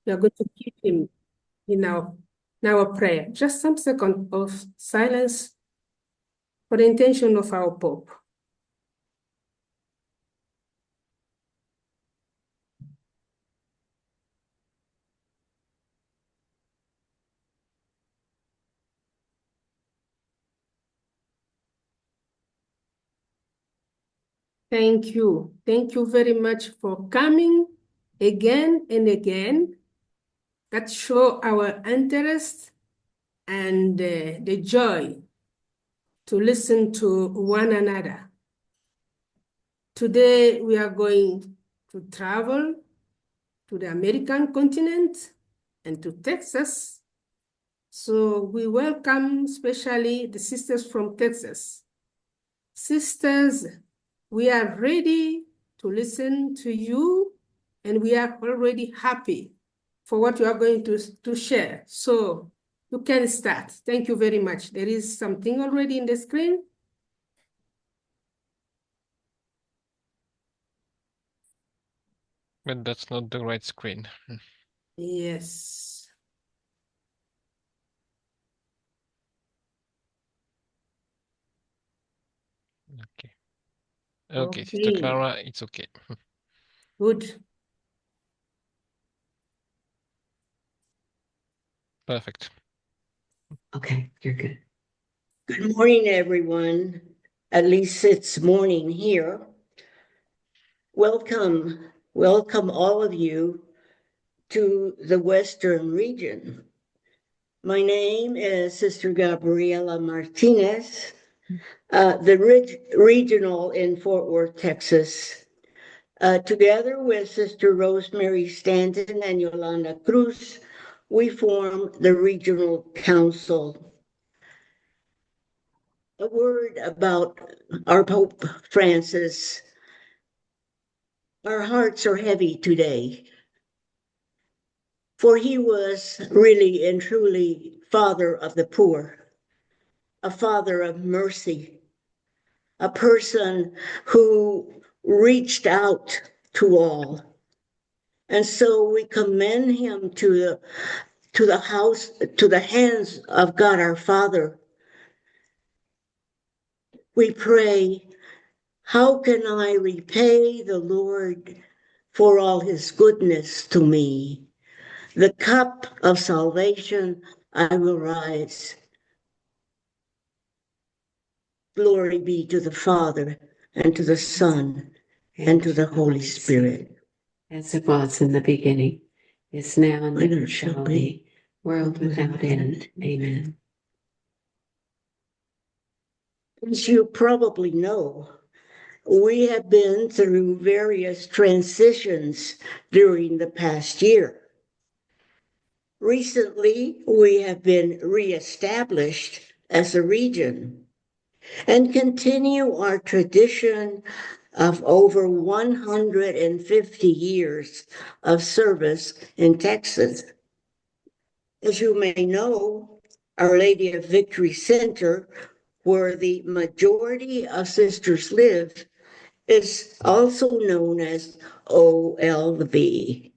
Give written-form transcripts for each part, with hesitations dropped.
We are going to keep him in our prayer. Just some seconds of silence for the intention of our Pope. Thank you. Thank you very much for coming again and again. That show our interest and the joy to listen to one another. Today we are going to travel to the American continent and to Texas. So we welcome especially the sisters from Texas. Sisters, we are ready to listen to you, and we are already happy for what you are going to share. So you can start. Thank you very much. There is something already in the screen. But that's not the right screen. Yes. Okay. Okay, Sister Okay. Clara, it's okay. Good. Perfect. Okay, you're good. Good morning, everyone. At least it's morning here. Welcome all of you to the Western region. My name is Sister Gabriela Martinez, the regional in Fort Worth, Texas. Together with Sister Rosemary Stanton and Yolanda Cruz, we form the Regional Council. A word about our Pope Francis. Our hearts are heavy today, for he was really and truly Father of the poor, a Father of mercy, a person who reached out to all. And so we commend him to the hands of God our Father. We pray, how can I repay the Lord for all his goodness to me? The cup of salvation I will rise. Glory be to the Father, and to the Son, and to the Holy Spirit. As it was in the beginning, is now, and ever shall be, world without end. Amen. As you probably know, we have been through various transitions during the past year. Recently, we have been reestablished as a region and continue our tradition of over 150 years of service in Texas. As you may know, Our Lady of Victory Center, where the majority of sisters live, is also known as OLV.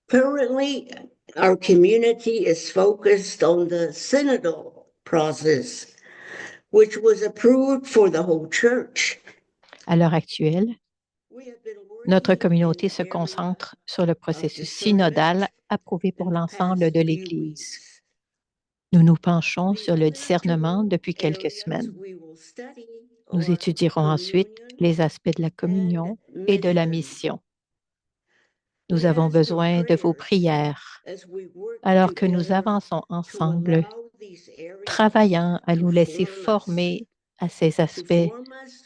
Currently, our community is focused on the synodal process, which was approved for the whole church. À l'heure actuelle, notre communauté se concentre sur le processus synodal approuvé pour l'ensemble de l'Église. Nous nous penchons sur le discernement depuis quelques semaines. Nous étudierons ensuite les aspects de la communion et de la mission. Nous avons besoin de vos prières alors que nous avançons ensemble, travaillant à nous laisser former à ces aspects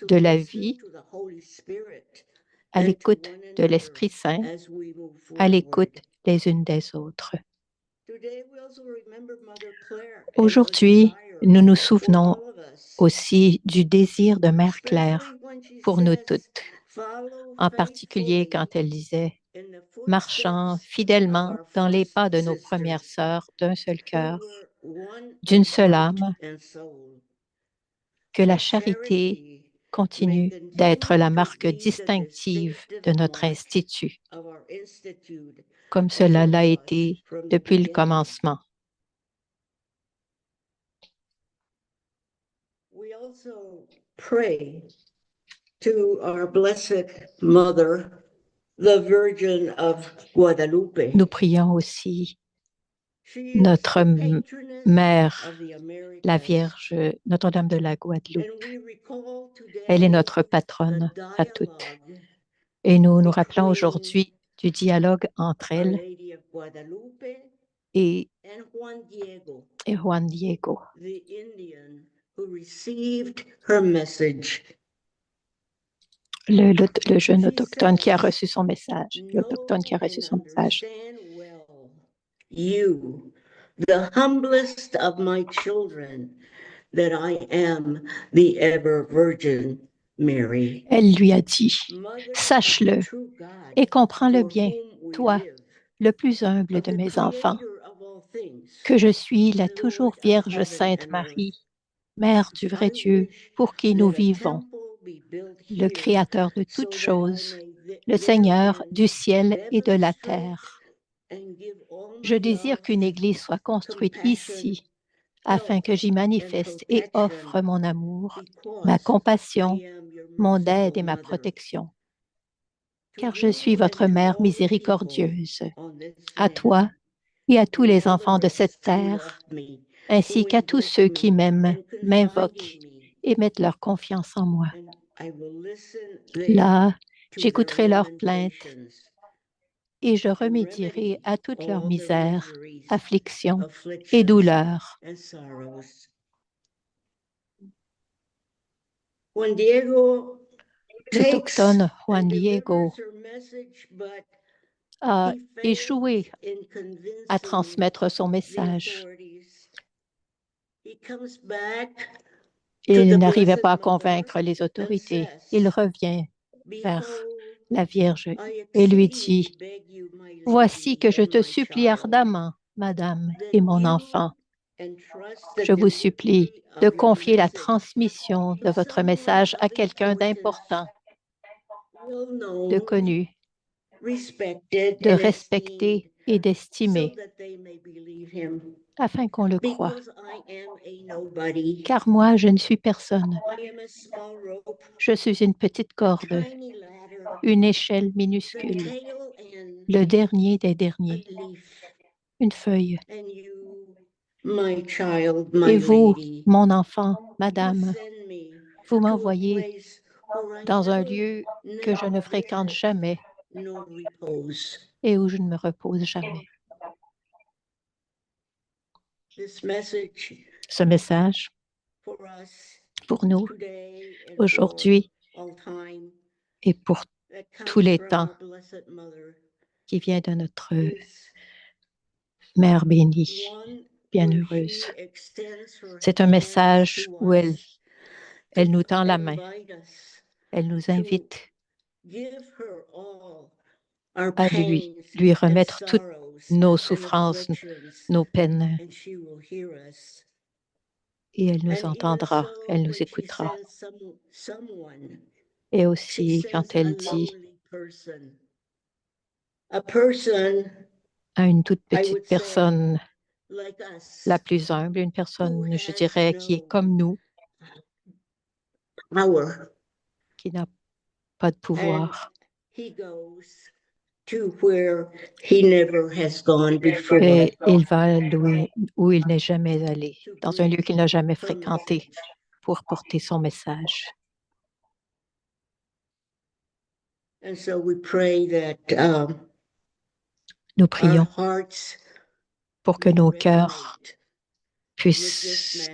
de la vie, à l'écoute de l'Esprit Saint, à l'écoute les unes des autres. Aujourd'hui, nous nous souvenons aussi du désir de Mère Claire pour nous toutes, en particulier quand elle disait « Marchant fidèlement dans les pas de nos premières sœurs d'un seul cœur, d'une seule âme, que la charité continue d'être la marque distinctive de notre institut, comme cela l'a été depuis le commencement. We also pray to our blessed mother, the Virgin of Guadalupe. Nous prions aussi notre mère, la Vierge Notre-Dame de la Guadeloupe. Elle est notre patronne à toutes. Et nous nous rappelons aujourd'hui du dialogue entre elle et Juan Diego, le jeune autochtone qui a reçu son message, l'autochtone qui a reçu son message. You, the humblest of my children, that I am the ever virgin Mary. Elle lui a dit, sache-le et comprends-le bien, toi, le plus humble de mes enfants, que je suis la toujours Vierge Sainte Marie, Mère du vrai Dieu, pour qui nous vivons, le Créateur de toutes choses, le Seigneur du ciel et de la terre. Je désire qu'une église soit construite ici, afin que j'y manifeste et offre mon amour, ma compassion, mon aide et ma protection. Car je suis votre Mère miséricordieuse, à toi et à tous les enfants de cette terre, ainsi qu'à tous ceux qui m'aiment, m'invoquent et mettent leur confiance en moi. Là, j'écouterai leurs plaintes et je remédierai à toutes leurs misères, afflictions et douleurs. L'Autochtone Juan Diego a échoué à transmettre son message. Il n'arrivait pas à convaincre les autorités. Il revient vers la Vierge et lui dit, « Voici que je te supplie ardemment, Madame et mon enfant. Je vous supplie de confier la transmission de votre message à quelqu'un d'important, de connu, de respecté et d'estimé, afin qu'on le croie. Car moi, je ne suis personne. Je suis une petite corde, une échelle minuscule, le dernier des derniers, une feuille. Et vous, mon enfant, Madame, vous m'envoyez dans un lieu que je ne fréquente jamais et où je ne me repose jamais. » Ce message, pour nous, aujourd'hui et pour tous les temps, qui vient de notre Mère bénie, bienheureuse. C'est un message où elle nous tend la main. Elle nous invite à lui remettre toutes nos souffrances, nos peines. Et elle nous entendra, elle nous écoutera. Et aussi, quand elle dit à une toute petite personne, la plus humble, une personne, je dirais, qui est comme nous, qui n'a pas de pouvoir. Et il va où il n'est jamais allé, dans un lieu qu'il n'a jamais fréquenté, pour porter son message. Nous prions pour que nos cœurs puissent,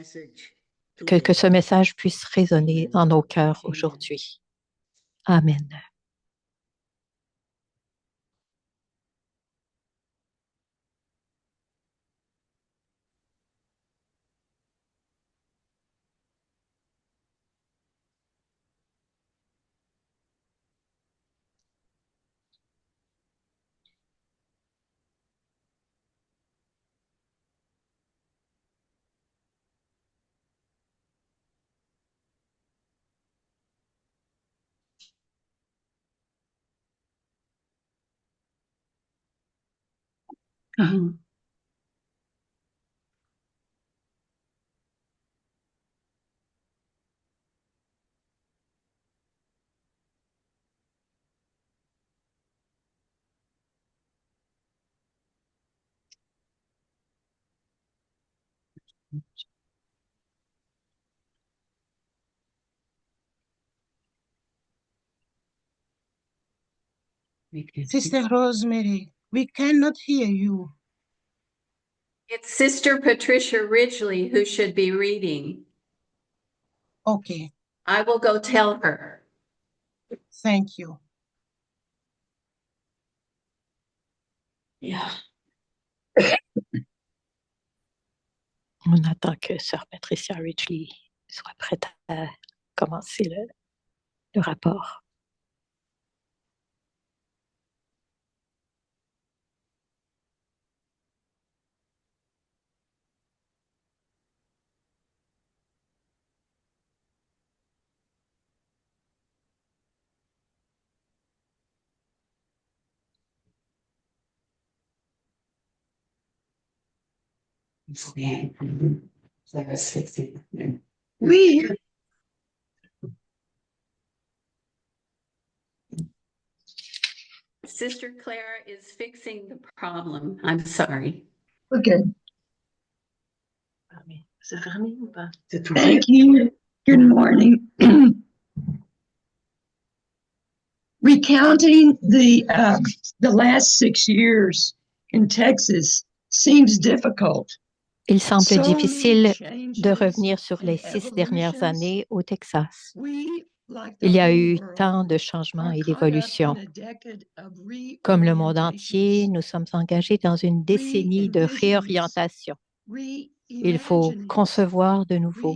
que ce message puisse résonner dans nos cœurs aujourd'hui. Amen. Sister Rosemary, we cannot hear you. It's Sister Patricia Ridgely who should be reading. Okay, I will go tell her. thank you. Yeah. On attend que Sœur Patricia Ridgely soit prête à commencer le rapport. Oui, Sister Clara is fixing the problem. I'm sorry. okay. C'est fermé ou pas? Thank you. Good morning. Recounting the last 6 years in Texas seems difficult. Il semble So many difficile de changes revenir sur and les 6 dernières evolutions. années au Texas. We, like the Il y a whole eu world, tant de changements are et caught up d'évolutions. in a decade of Comme le monde entier, reorientations, nous sommes engagés dans une décennie de réorientation. Il faut reimaginings, concevoir de nouveau,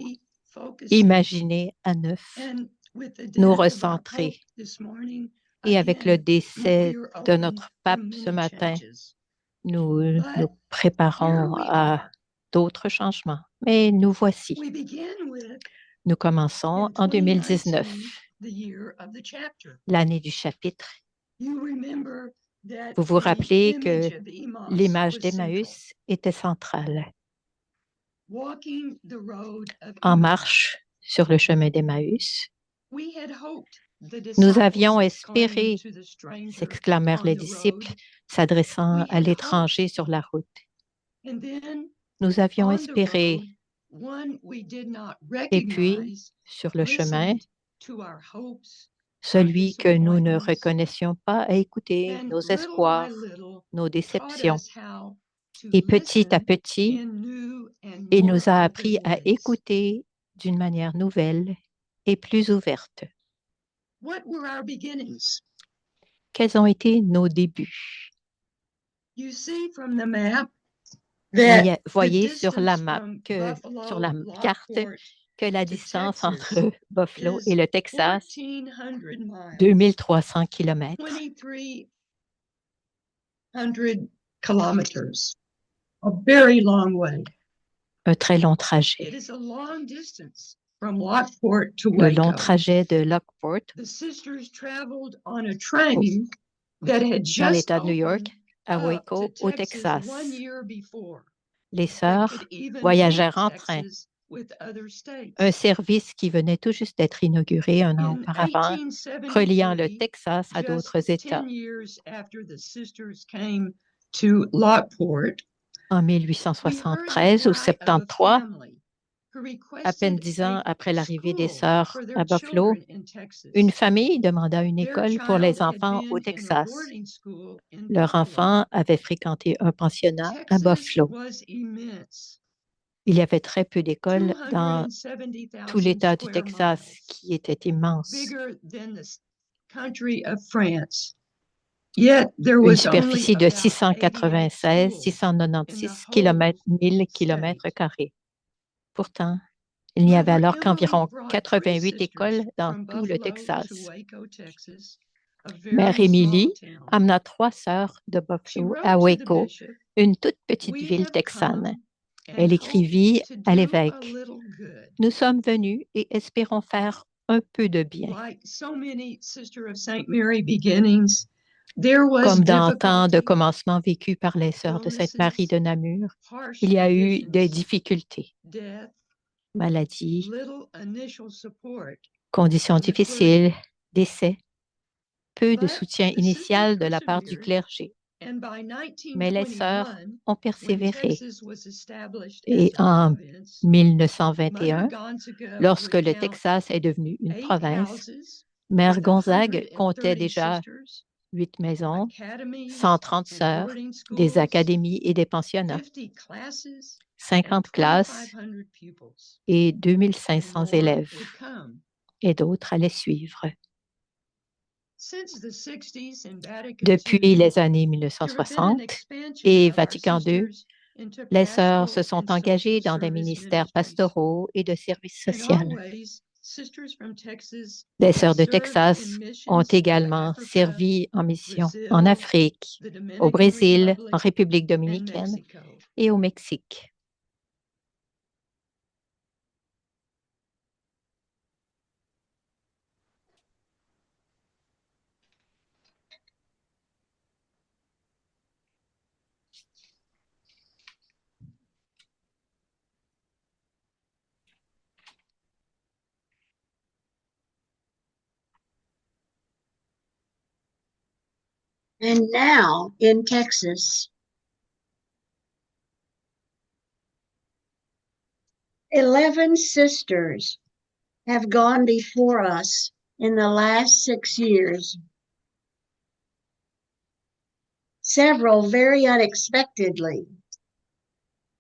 refocusing. imaginer à neuf, And with the nous death of our recentrer. Pope this morning, Et avec le again, décès we are de open notre to pape many ce matin, changes. nous But nous préparons here we à are. d'autres changements. Mais nous voici. We begin with Nous commençons in en 2019, 2019, the year of the chapter. l'année du chapitre. You remember that Vous vous the rappelez que image of Emmaus l'image was central. d'Emmaüs était centrale. Walking the road of En Emmaus, marche sur le chemin d'Emmaüs, we had hoped the nous disciples avions exclaimed espéré, to the stranger s'exclamèrent on les the disciples, road. s'adressant We à had l'étranger sur la route. And then Nous avions on the espéré, road, one we did not et puis, recognize sur le chemin, listened to our hopes, celui que nous ne disappointments, reconnaissions pas a écouté and nos little by espoirs, little nos taught déceptions, us how to et petit à listen petit, in new and il more nous a open appris à ways. écouter d'une manière nouvelle et plus ouverte. What were our beginnings? Quels ont été nos débuts? You see from the map that Voyez the sur la distance map, from sur la Buffalo, carte, Lockport que la to distance Texas entre Buffalo is et le Texas, 1,400 miles, 2300 kilomètres, 2,300 kilometers, a very long way. un très long It trajet. is a long distance from Lockport to Le long Waco. trajet de Lockport The sisters traveled on a train that had dans just l'État de New York à opened up Waco, to au Texas Texas. 1 year before. Les That sœurs could even voyagèrent link en train, Texas with other states. un service qui venait tout juste d'être inauguré un an In auparavant, reliant le 1873, Texas à just d'autres États. 10 years after the sisters came to Lockport, En we heard the 1873 ou cry of a 73, family who à peine requested 10 ans a après l'arrivée des school sœurs for their à Buffalo, children in Texas. une famille demanda une Their école pour child les had enfants been au in a Texas. boarding school in Leur Buffalo. enfant avait fréquenté un pensionnat à Texas Buffalo. was immense. Il y avait très peu d'écoles dans tout 270,000 l'État du square Texas miles, qui était immense. bigger than the country of France. Yet there Une was only superficie de about 696, 88 schools 696 km, 1000 km carrés. Pourtant, il n'y avait Mother alors Emily qu'environ brought 88 3 écoles sisters dans from tout le Buffalo Texas. to Waco, Texas, a Mère very small Émilie town. amena 3 sœurs de She Buffalo wrote à to the Waco, bishop, une toute petite "We ville have texane. come and Elle hope écrivit to à do a l'évêque, little good." « Nous sommes venus et espérons faire un peu de bien. » Like so many Sister of St. Mary beginnings, Comme dans tant de commencements vécus par les sœurs de Sainte-Marie de Namur, il y a eu des difficultés, maladies, conditions difficiles, décès, peu de soutien initial de la part du clergé. Mais les sœurs ont persévéré. Et en 1921, lorsque le Texas est devenu une province, Mère Gonzague comptait déjà 8 maisons, 130 sœurs, des académies et des pensionnats, 50 classes et 2500 élèves, et d'autres allaient suivre. Depuis les années 1960 et Vatican II, les sœurs se sont engagées dans des ministères pastoraux et de services sociaux. Les sœurs de Texas ont également servi en mission en Afrique, au Brésil, en République dominicaine et au Mexique. And now in Texas, 11 sisters have gone before us in the last 6 years. Several very unexpectedly.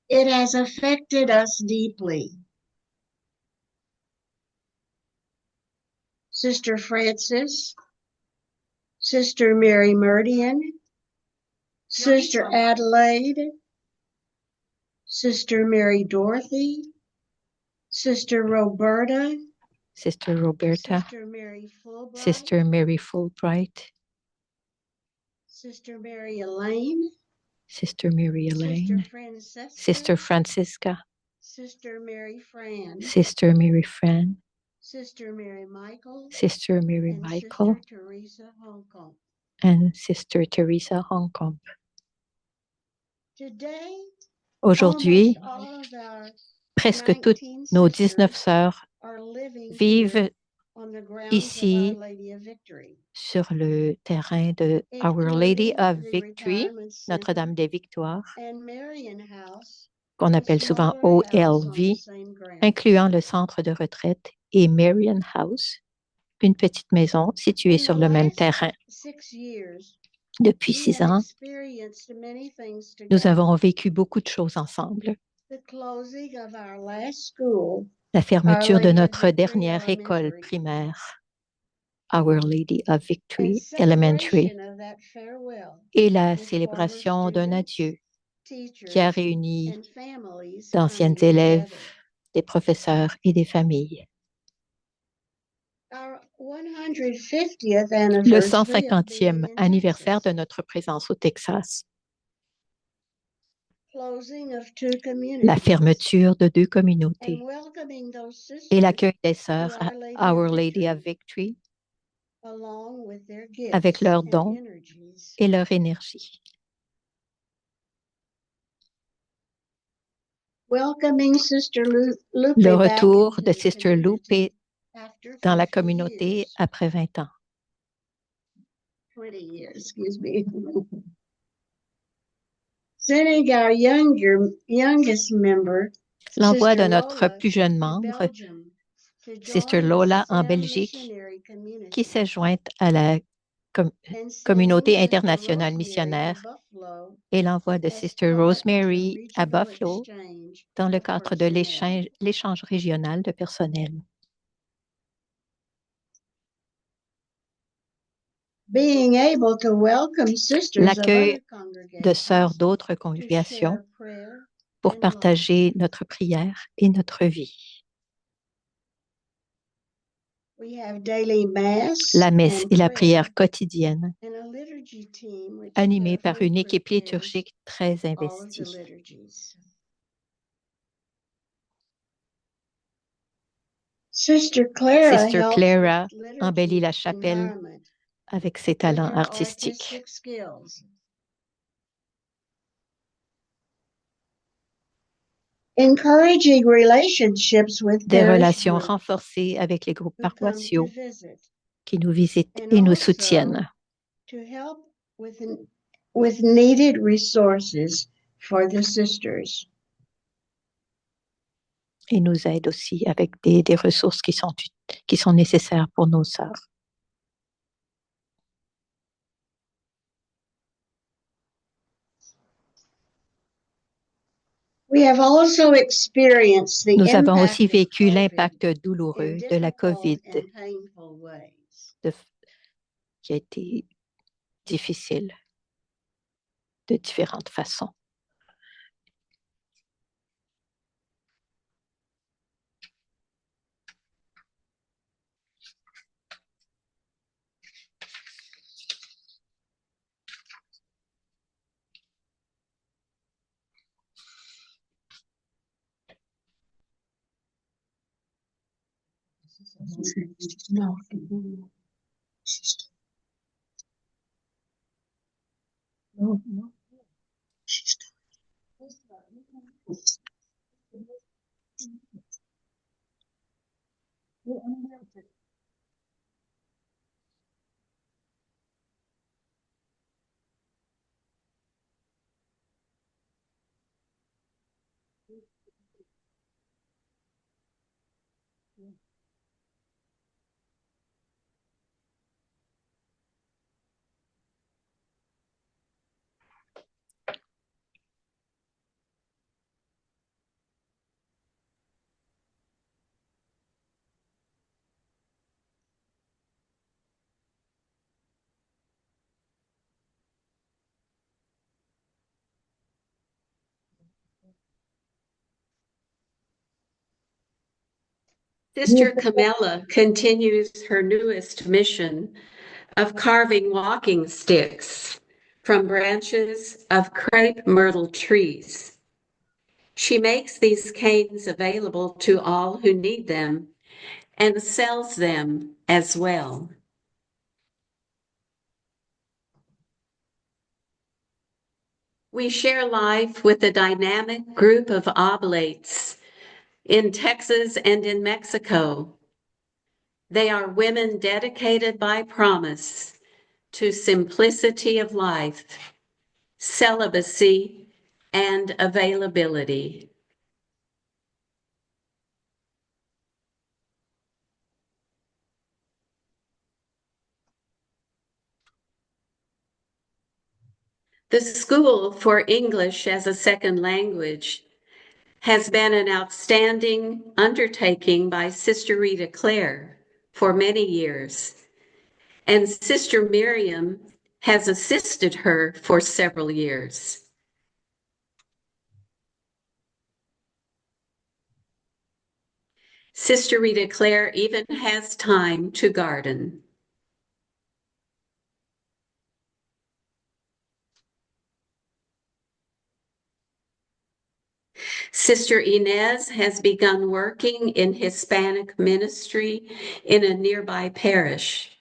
It has affected us deeply. Sister Frances, Sister Mary Murdian, Sister Adelaide, Sister Mary Dorothy, Sister Roberta, Sister Roberta, Sister Mary Fulbright, Sister Mary Elaine, Sister Mary Elaine, Sister Francisca, Sister Mary Fran, Sister Mary Fran, Sister Mary Michael, Sister Mary Michael, Sister Teresa Holcomb. and Sister Teresa Holcomb. Aujourd'hui, presque toutes nos 19 sœurs vivent ici sur le terrain de Our Lady of Victory, Notre-Dame des Victoires, qu'on appelle souvent OLV, incluant le centre de retraite, et Marian House, une petite maison située sur le même terrain. Depuis 6 ans, nous avons vécu beaucoup de choses ensemble. La fermeture de notre dernière école primaire, Our Lady of Victory Elementary, et la célébration d'un adieu qui a réuni d'anciennes élèves, des professeurs et des familles. Le 150e anniversaire de notre présence au Texas. La fermeture de 2 communautés et l'accueil des sœurs à Our Lady of Victory avec leurs dons et leur énergie. Le retour de Sister Lupe dans la communauté après 20 ans. L'envoi de notre plus jeune membre, Sister Lola en Belgique, qui s'est jointe à la communauté internationale missionnaire, et l'envoi de Sister Rosemary à Buffalo dans le cadre de l'échange régional de personnel. L'accueil de sœurs d'autres congrégations pour partager notre prière et notre vie. La messe et la prière quotidienne, animée par une équipe liturgique très investie. Sister Clara embellit la chapelle avec ses talents artistiques. Encouraging relationships with Des parish relations groups renforcées avec les groupes who come to paroissiaux visit, qui nous visitent and et nous also soutiennent. to help with needed resources for the sisters. Et nous aident aussi avec des ressources qui sont nécessaires pour nos sœurs. We have also experienced the Nous avons impact aussi of vécu COVID l'impact in douloureux de la difficult COVID and painful ways. qui a été difficile de différentes façons. No. No. Sister Camilla continues her newest mission of carving walking sticks from branches of crepe myrtle trees. She makes these canes available to all who need them and sells them as well. We share life with a dynamic group of oblates in Texas and in Mexico. They are women dedicated by promise to simplicity of life, celibacy, and availability. The School for English as a Second Language has been an outstanding undertaking by Sister Rita Clare for many years, and Sister Miriam has assisted her for several years. Sister Rita Clare even has time to garden. Sister Inez has begun working in Hispanic ministry in a nearby parish.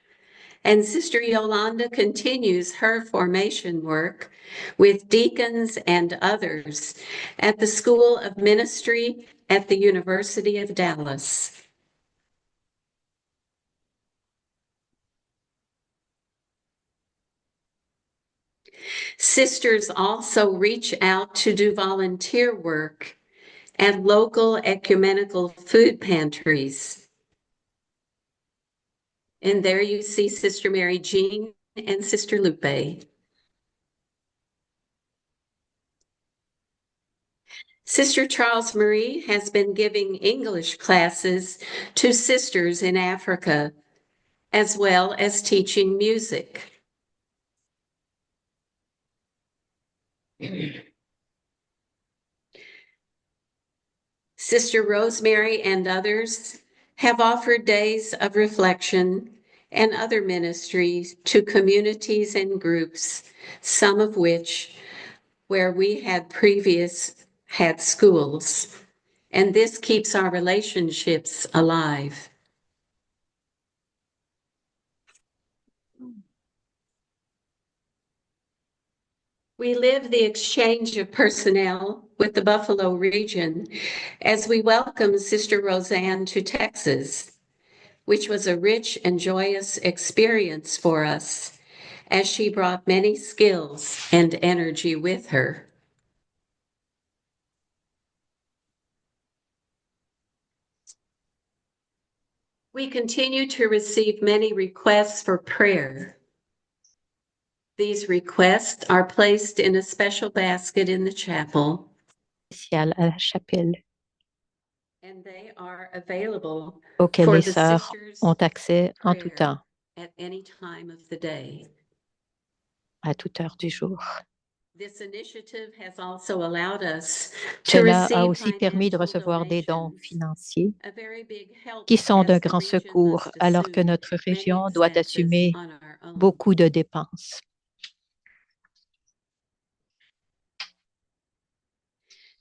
And Sister Yolanda continues her formation work with deacons and others at the School of Ministry at the University of Dallas. Sisters also reach out to do volunteer work at local ecumenical food pantries. And there you see Sister Mary Jean and Sister Lupe. Sister Charles Marie has been giving English classes to sisters in Africa, as well as teaching music. Sister Rosemary and others have offered days of reflection and other ministries to communities and groups, some of which where we had schools, and this keeps our relationships alive. We live the exchange of personnel with the Buffalo region as we welcome Sister Roseanne to Texas, which was a rich and joyous experience for us as she brought many skills and energy with her. We continue to receive many requests for prayer. These requests are placed in a special basket in the chapel, Spécial à la chapelle, and they are available auquel for les the sœurs sisters ont accès en tout prayer temps, at any time of the day. à toute heure du jour. This initiative has also allowed us to Cela a receive aussi permis de financial recevoir des dons donations, financiers a very big help qui sont d'un as the grand region secours must alors que assume notre many région doit expenses assumer on our own. beaucoup de dépenses.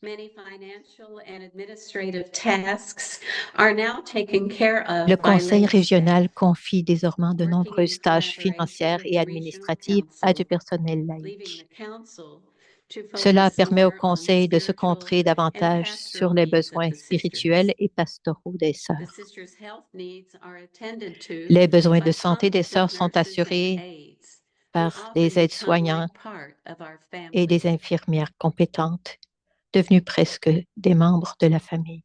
Many financial and administrative tasks are now taken care of Le by Conseil lay régional staff, confie désormais de working in nombreuses tâches collaboration financières with et the regional administratives à du council, personnel leaving laïque. the council to Cela focus permet au more on Conseil de se spiritual concentrer and davantage sur pastoral les needs of besoins the spirituels sisters. et pastoraux des The sœurs. sisters' health needs are attended to Les besoins by de santé des competent sœurs sont nurses and assurés aides who par often des become aides-soignants like part of our et des family. infirmières compétentes, devenues presque des membres de la famille.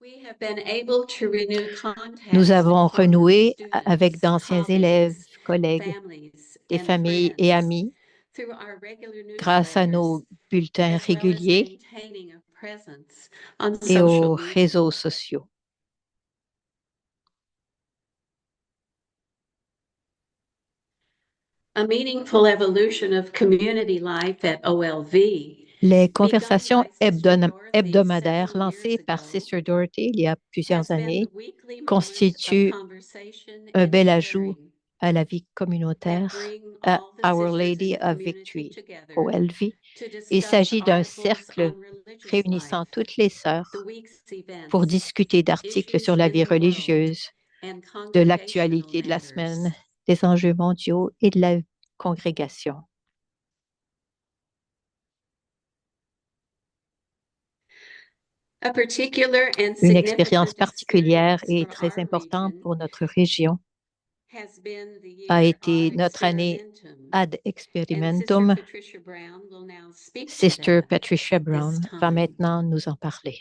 We have been able to renew contacts Nous with avons former renoué students, avec d'anciens élèves, colleagues, collègues, families, des and familles et friends amis through our regular grâce à newsletters, nos bulletins as well as réguliers maintaining a presence on et aux social media. réseaux sociaux. A meaningful evolution of community life at OLV Les conversations hebdomadaires lancées par Sister Dorothy il y a plusieurs années constituent un bel ajout à la vie communautaire à Our Lady of Victory, OLV. Il s'agit d'un cercle réunissant toutes les sœurs pour discuter d'articles sur la vie religieuse, de l'actualité de la semaine, des enjeux mondiaux et de la congrégation. Une expérience particulière et très importante pour notre région a été notre année Ad Experimentum. Sister Patricia Brown va maintenant nous en parler.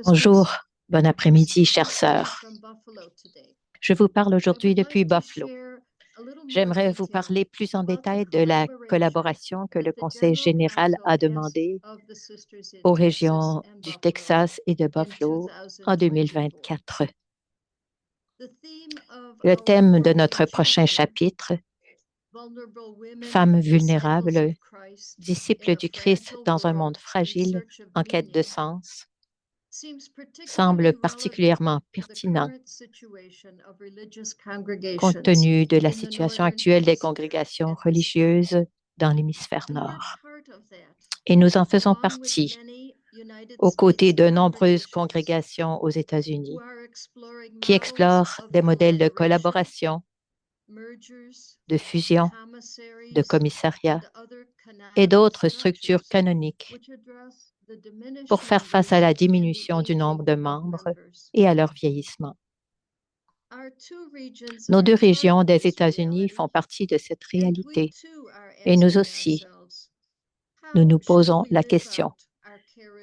Bonjour, bon après-midi, chères sœurs. Je vous parle aujourd'hui depuis Buffalo. J'aimerais vous parler plus en détail de la collaboration que le Conseil général a demandé aux régions du Texas et de Buffalo en 2024. Le thème de notre prochain chapitre, Femmes vulnérables, disciples du Christ dans un monde fragile en quête de sens, semble particulièrement pertinent compte tenu de la situation actuelle des congrégations religieuses dans l'hémisphère nord. Et nous en faisons partie, aux côtés de nombreuses congrégations aux États-Unis, qui explorent des modèles de collaboration, de fusion, de commissariat et d'autres structures canoniques pour faire face à la diminution du nombre de membres et à leur vieillissement. Nos deux régions des États-Unis font partie de cette réalité et nous aussi, nous nous posons la question,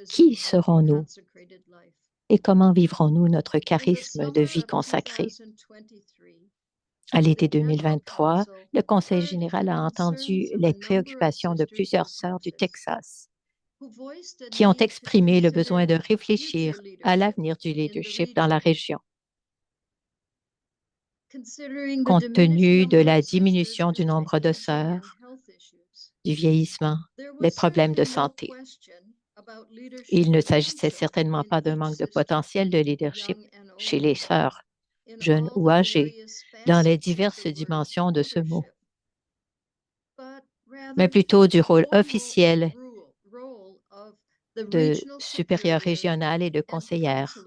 qui serons-nous et comment vivrons-nous notre charisme de vie consacrée? À l'été 2023, le Conseil général a entendu les préoccupations de plusieurs sœurs du Texas qui ont exprimé le besoin de réfléchir à l'avenir du leadership dans la région. Compte tenu de la diminution du nombre de sœurs, du vieillissement, des problèmes de santé. Il ne s'agissait certainement pas d'un manque de potentiel de leadership chez les sœurs, jeunes ou âgées, dans les diverses dimensions de ce mot, mais plutôt du rôle officiel de supérieure régionale et de conseillère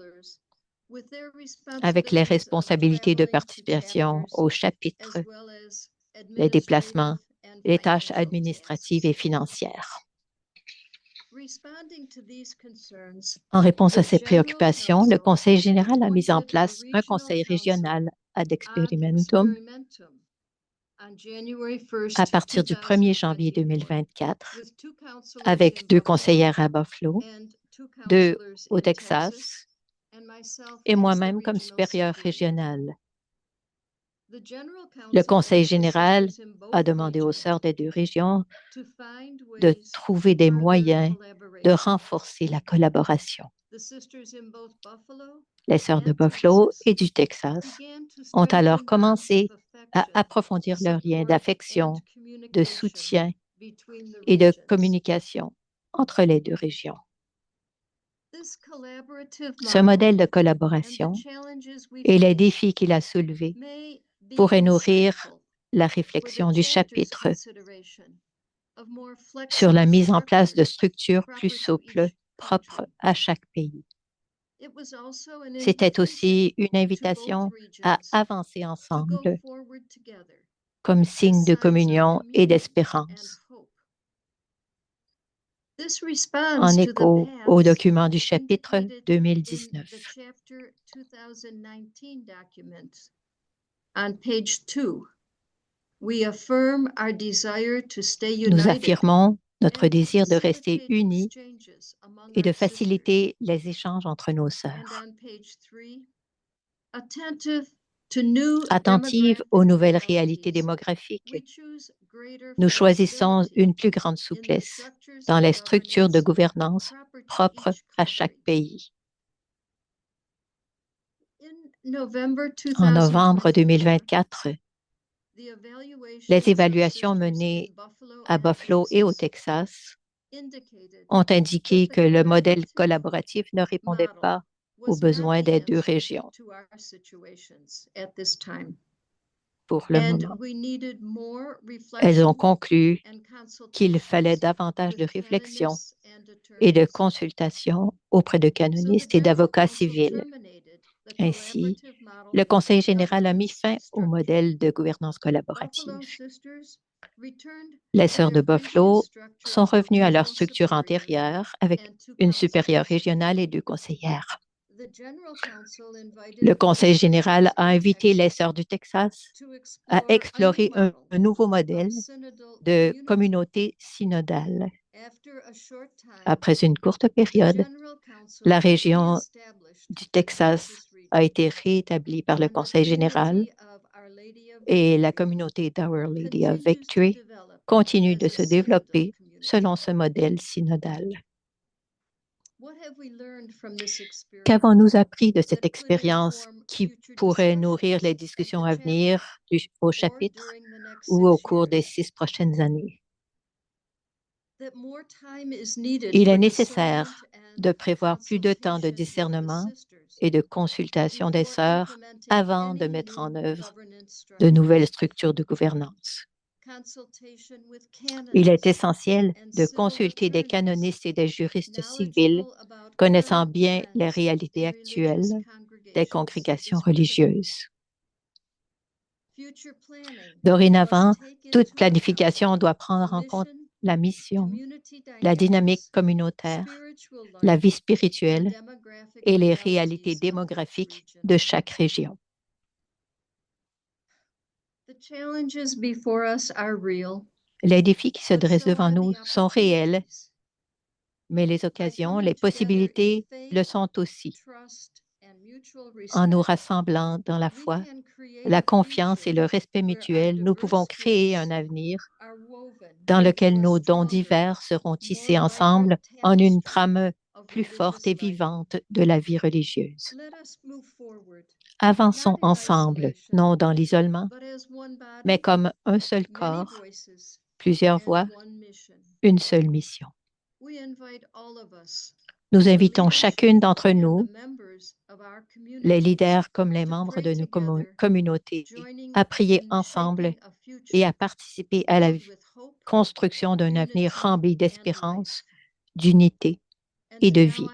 avec les responsabilités de participation au chapitre, les déplacements, les tâches administratives et financières. En réponse à ces préoccupations, le Conseil général a mis en place un conseil régional ad experimentum à partir du 1er janvier 2024, avec 2 conseillères à Buffalo, 2 au Texas et moi-même comme supérieur régional. Le Conseil général a demandé aux sœurs des 2 régions de trouver des moyens de renforcer la collaboration. Les sœurs de Buffalo et du Texas ont alors commencé à approfondir leurs liens d'affection, de soutien et de communication entre les 2 régions. Ce modèle de collaboration et les défis qu'il a soulevés pourraient nourrir la réflexion du chapitre sur la mise en place de structures plus souples propres à chaque pays. C'était aussi une invitation à avancer ensemble comme signe de communion et d'espérance. En écho au document du chapitre 2019. Nous affirmons notre désir de rester unis et de faciliter les échanges entre nos sœurs. Attentives aux nouvelles réalités démographiques, nous choisissons une plus grande souplesse dans les structures de gouvernance propres à chaque pays. En novembre 2024, les évaluations menées à Buffalo et au Texas ont indiqué que le modèle collaboratif ne répondait pas aux besoins des 2 régions pour le moment. Elles ont conclu qu'il fallait davantage de réflexion et de consultation auprès de canonistes et d'avocats civils. Ainsi, le Conseil général a mis fin au modèle de gouvernance collaborative. Les sœurs de Buffalo sont revenues à leur structure antérieure avec une supérieure régionale et 2 conseillères. Le Conseil général a invité les sœurs du Texas à explorer un nouveau modèle de communauté synodale. Après une courte période, la région du Texas a été réétablie par le Conseil général et la communauté d'Our Lady of Victory continue de se développer selon ce modèle synodal. Qu'avons-nous appris de cette expérience qui pourrait nourrir les discussions à venir au chapitre ou au cours des 6 prochaines années? Il est nécessaire de prévoir plus de temps de discernement et de consultation des sœurs avant de mettre en œuvre de nouvelles structures de gouvernance. Il est essentiel de consulter des canonistes et des juristes civils connaissant bien les réalités actuelles des congrégations religieuses. Dorénavant, toute planification doit prendre en compte la mission, la dynamique communautaire, la vie spirituelle et les réalités démographiques de chaque région. Les défis qui se dressent devant nous sont réels, mais les occasions, les possibilités le sont aussi. En nous rassemblant dans la foi, la confiance et le respect mutuel, nous pouvons créer un avenir dans lequel nos dons divers seront tissés ensemble en une trame plus forte et vivante de la vie religieuse. Avançons ensemble, non dans l'isolement, mais comme un seul corps, plusieurs voix, une seule mission. Nous invitons chacune d'entre nous, les leaders comme les membres de nos communautés, à prier ensemble et à participer à la construction d'un avenir rempli d'espérance, d'unité et de vie.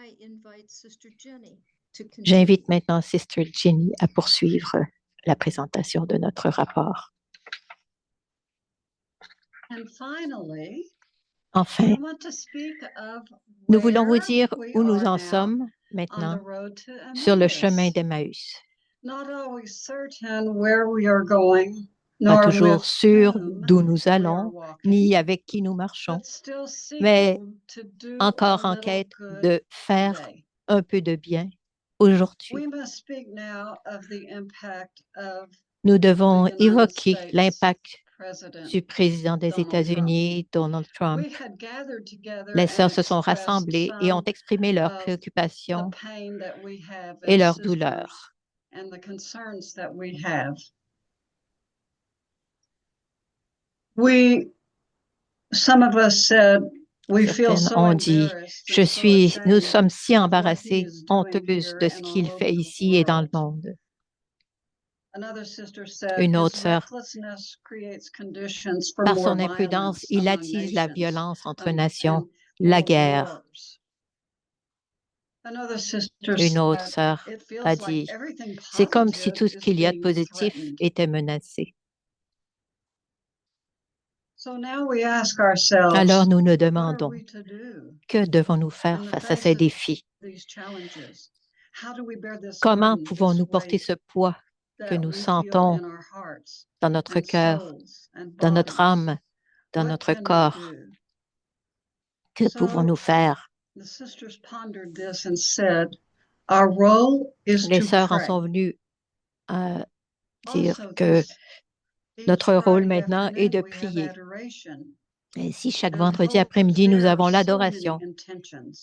J'invite maintenant Sister Jenny à poursuivre la présentation de notre rapport. Enfin, nous voulons vous dire où nous en sommes maintenant sur le chemin d'Emmaüs. Pas toujours sûrs d'où nous allons, ni avec qui nous marchons, mais encore en quête de faire un peu de bien aujourd'hui. Nous devons évoquer l'impact du président des États-Unis, Donald Trump. Les sœurs se sont rassemblées et ont exprimé leurs préoccupations et leurs douleurs. Certaines ont dit, nous sommes si embarrassés, honteuses de ce qu'il fait ici et dans le monde. Une autre sœur, par son imprudence, il attise la violence entre nations, la guerre. Une autre sœur a dit, c'est comme si tout ce qu'il y a de positif était menacé. Alors nous nous demandons, que devons-nous faire face à ces défis? Comment pouvons-nous porter ce poids que nous sentons dans notre cœur, dans notre âme, dans notre corps? Que pouvons-nous faire? Les sœurs en sont venues à dire que notre rôle maintenant est de prier. Ainsi, chaque vendredi après-midi, nous avons l'adoration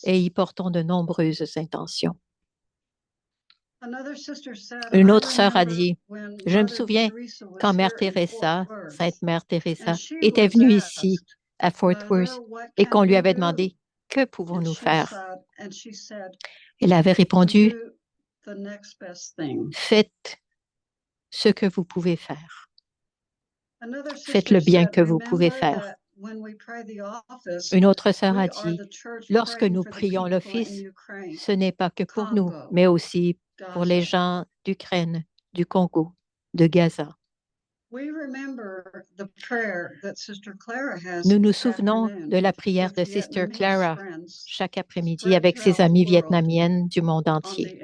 et y portons de nombreuses intentions. Une autre sœur a dit, je me souviens quand Mère Teresa, Sainte Mère Teresa, était venue ici à Fort Worth et qu'on lui avait demandé, que pouvons-nous faire? Elle avait répondu, faites ce que vous pouvez faire. Faites le bien que vous pouvez faire. Une autre sœur a dit, lorsque nous prions l'office, ce n'est pas que pour nous, mais aussi pour les gens d'Ukraine, du Congo, de Gaza. Nous nous souvenons de la prière de Sister Clara chaque après-midi avec ses amies vietnamiennes du monde entier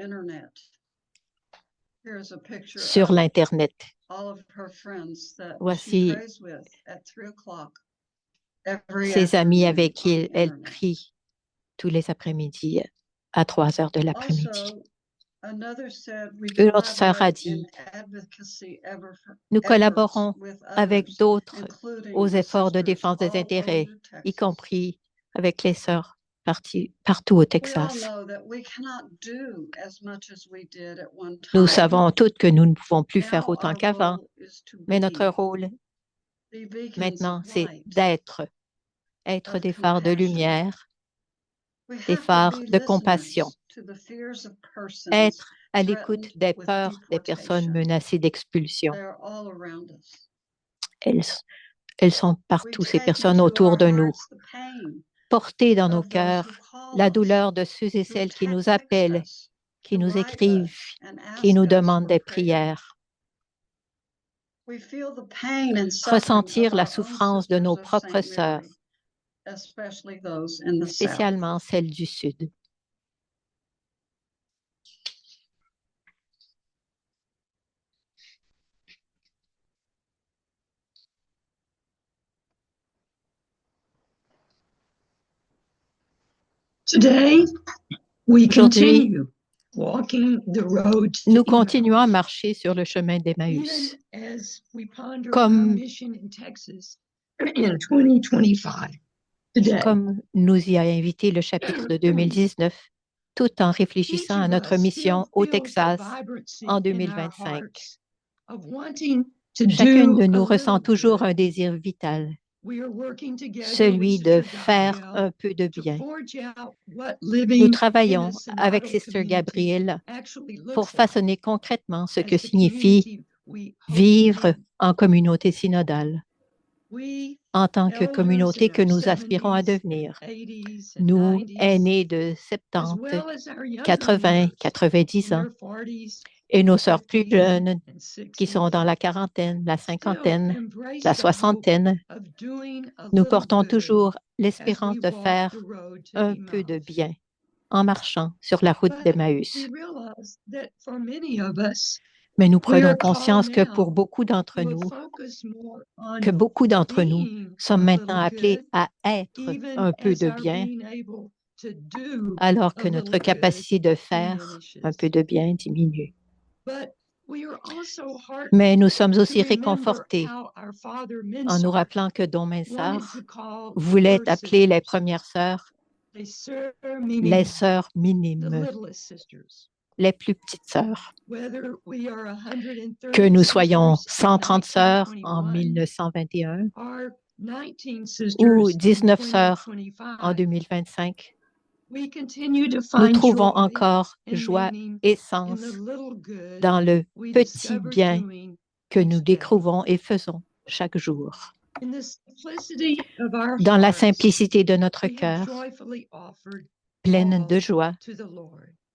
sur l'Internet. Voici ses amis avec qui elle prie tous les après-midi à 3 heures de l'après-midi. Une autre sœur a dit, nous collaborons avec d'autres aux efforts de défense des intérêts, y compris avec les sœurs partout au Texas. Nous savons toutes que nous ne pouvons plus faire autant qu'avant, mais notre rôle maintenant, c'est d'être des phares de lumière, des phares de compassion, être à l'écoute des peurs des personnes menacées d'expulsion. Elles sont partout, ces personnes autour de nous. Porter dans nos cœurs la douleur de ceux et celles qui nous appellent, qui nous écrivent, qui nous demandent des prières. Ressentir la souffrance de nos propres sœurs, spécialement celles du Sud. Aujourd'hui, nous continuons à marcher sur le chemin d'Emmaüs. Comme nous y a invité le chapitre de 2019, tout en réfléchissant à notre mission au Texas en 2025. Chacune de nous ressent toujours un désir vital, celui de faire un peu de bien. Nous travaillons avec Sister Gabrielle pour façonner concrètement ce que signifie vivre en communauté synodale. en tant que communauté que nous aspirons à devenir. Nous, aînés de 70, 80, 90 ans, et nos sœurs plus jeunes qui sont dans la quarantaine, la cinquantaine, la soixantaine, nous portons toujours l'espérance de faire un peu de bien en marchant sur la route d'Emmaüs. Mais nous prenons conscience que pour beaucoup d'entre nous, sommes maintenant appelés à être un peu de bien, alors que notre capacité de faire un peu de bien diminue. Mais nous sommes aussi réconfortés en nous rappelant que Don Mensah voulait appeler les premières sœurs les sœurs minimes, les plus petites sœurs. Que nous soyons 130 sœurs en 1921 ou 19 sœurs en 2025, nous trouvons encore joie et sens dans le petit bien que nous découvrons et faisons chaque jour. Dans la simplicité de notre cœur, pleine de joie,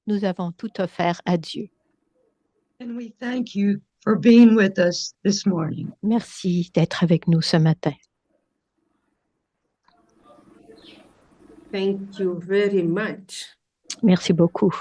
nous avons tout offert à Dieu. Merci d'être avec nous ce matin. Thank you very much. Merci beaucoup.